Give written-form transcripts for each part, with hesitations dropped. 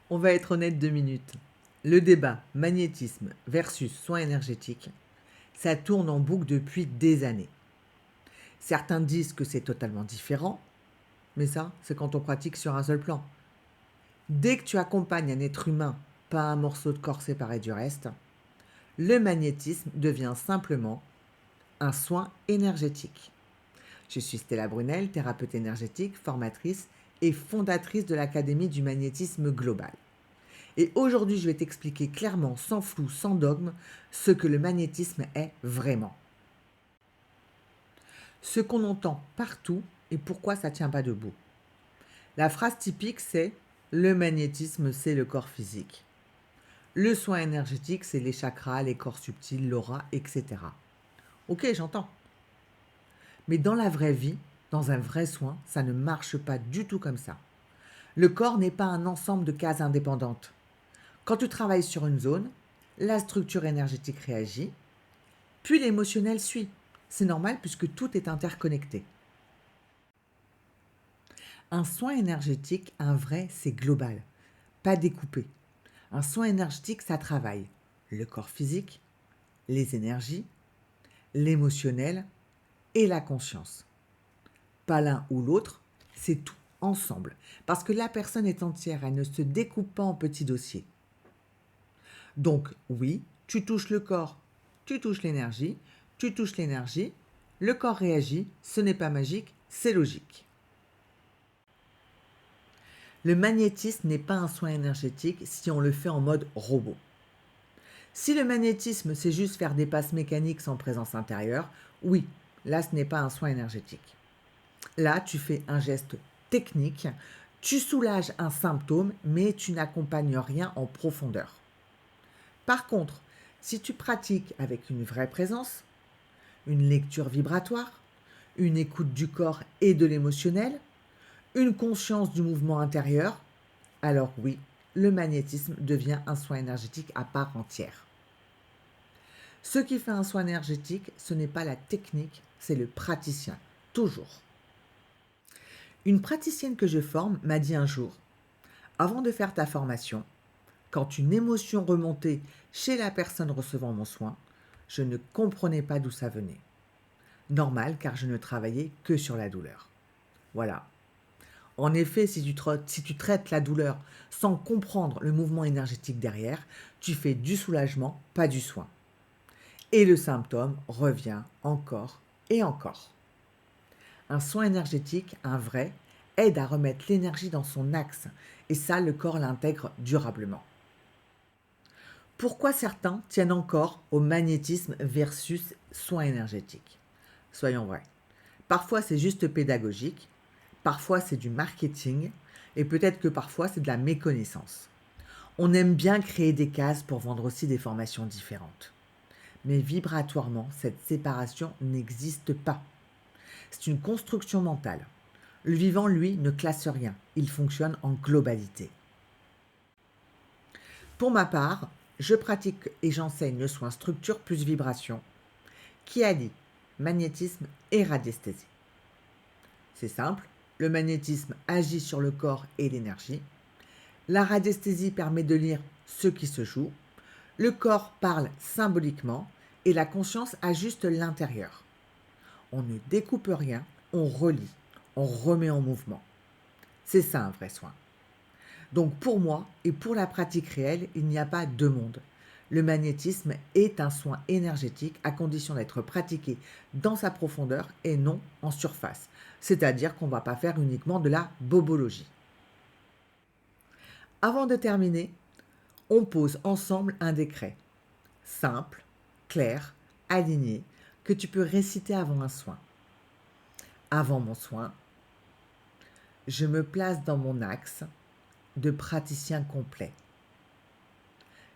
On va être honnête 2 minutes. Le débat magnétisme versus soins énergétiques, ça tourne en boucle depuis des années. Certains disent que c'est totalement différent, mais ça, c'est quand on pratique sur un seul plan. Dès que tu accompagnes un être humain, pas un morceau de corps séparé du reste, le magnétisme devient simplement un soin énergétique. Je suis Stella Brunel, thérapeute énergétique, formatrice et fondatrice de l'Académie du magnétisme global. Et aujourd'hui, je vais t'expliquer clairement, sans flou, sans dogme, ce que le magnétisme est vraiment. Ce qu'on entend partout et pourquoi ça ne tient pas debout. La phrase typique, c'est « le magnétisme, c'est le corps physique ». Le soin énergétique, c'est les chakras, les corps subtils, l'aura, etc. Ok, j'entends. Mais dans la vraie vie, dans un vrai soin, ça ne marche pas du tout comme ça. Le corps n'est pas un ensemble de cases indépendantes. Quand tu travailles sur une zone, la structure énergétique réagit, puis l'émotionnel suit. C'est normal puisque tout est interconnecté. Un soin énergétique, un vrai, c'est global, pas découpé. Un soin énergétique, ça travaille le corps physique, les énergies, l'émotionnel et la conscience. Pas l'un ou l'autre, c'est tout ensemble. Parce que la personne est entière, elle ne se découpe pas en petits dossiers. Donc oui, tu touches le corps, tu touches l'énergie, le corps réagit, ce n'est pas magique, c'est logique. Le magnétisme n'est pas un soin énergétique si on le fait en mode robot. Si le magnétisme, c'est juste faire des passes mécaniques sans présence intérieure, oui, là, ce n'est pas un soin énergétique. Là, tu fais un geste technique, tu soulages un symptôme, mais tu n'accompagnes rien en profondeur. Par contre, si tu pratiques avec une vraie présence, une lecture vibratoire, une écoute du corps et de l'émotionnel, une conscience du mouvement intérieur, alors oui, le magnétisme devient un soin énergétique à part entière. Ce qui fait un soin énergétique, ce n'est pas la technique, c'est le praticien, toujours. Une praticienne que je forme m'a dit un jour, avant de faire ta formation, quand une émotion remontait chez la personne recevant mon soin, je ne comprenais pas d'où ça venait. Normal, car je ne travaillais que sur la douleur. Voilà. En effet, si tu traites la douleur sans comprendre le mouvement énergétique derrière, tu fais du soulagement, pas du soin. Et le symptôme revient encore et encore. Un soin énergétique, un vrai, aide à remettre l'énergie dans son axe, et ça, le corps l'intègre durablement. Pourquoi certains tiennent encore au magnétisme versus soin énergétique? Soyons vrais. Parfois, c'est juste pédagogique, parfois, c'est du marketing, et peut-être que parfois, c'est de la méconnaissance. On aime bien créer des cases pour vendre aussi des formations différentes. Mais vibratoirement, cette séparation n'existe pas. C'est une construction mentale. Le vivant, lui, ne classe rien, il fonctionne en globalité. Pour ma part, je pratique et j'enseigne le soin structure plus vibration, qui allie magnétisme et radiesthésie. C'est simple, le magnétisme agit sur le corps et l'énergie. La radiesthésie permet de lire ce qui se joue. Le corps parle symboliquement et la conscience ajuste l'intérieur. On ne découpe rien, on relie, on remet en mouvement. C'est ça un vrai soin. Donc pour moi et pour la pratique réelle, il n'y a pas deux mondes. Le magnétisme est un soin énergétique à condition d'être pratiqué dans sa profondeur et non en surface. C'est-à-dire qu'on ne va pas faire uniquement de la bobologie. Avant de terminer, on pose ensemble un décret. Simple, clair, aligné, que tu peux réciter avant un soin. Avant mon soin, je me place dans mon axe de praticien complet.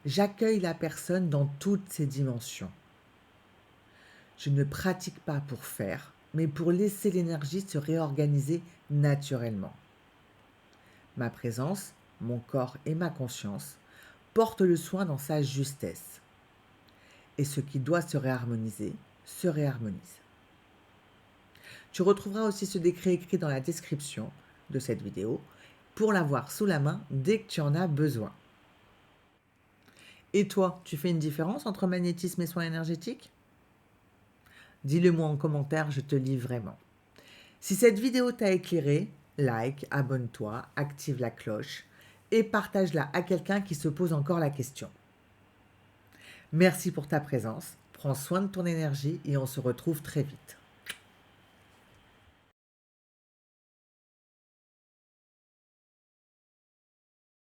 J'accueille la personne dans toutes ses dimensions. Je ne pratique pas pour faire, mais pour laisser l'énergie se réorganiser naturellement. Ma présence, mon corps et ma conscience portent le soin dans sa justesse. Et ce qui doit se réharmoniser, se réharmonise. Tu retrouveras aussi ce décret écrit dans la description de cette vidéo pour l'avoir sous la main dès que tu en as besoin. Et toi, tu fais une différence entre magnétisme et soins énergétiques? Dis-le moi en commentaire, je te lis vraiment. Si cette vidéo t'a éclairé, like, abonne-toi, active la cloche et partage-la à quelqu'un qui se pose encore la question. Merci pour ta présence, prends soin de ton énergie et on se retrouve très vite.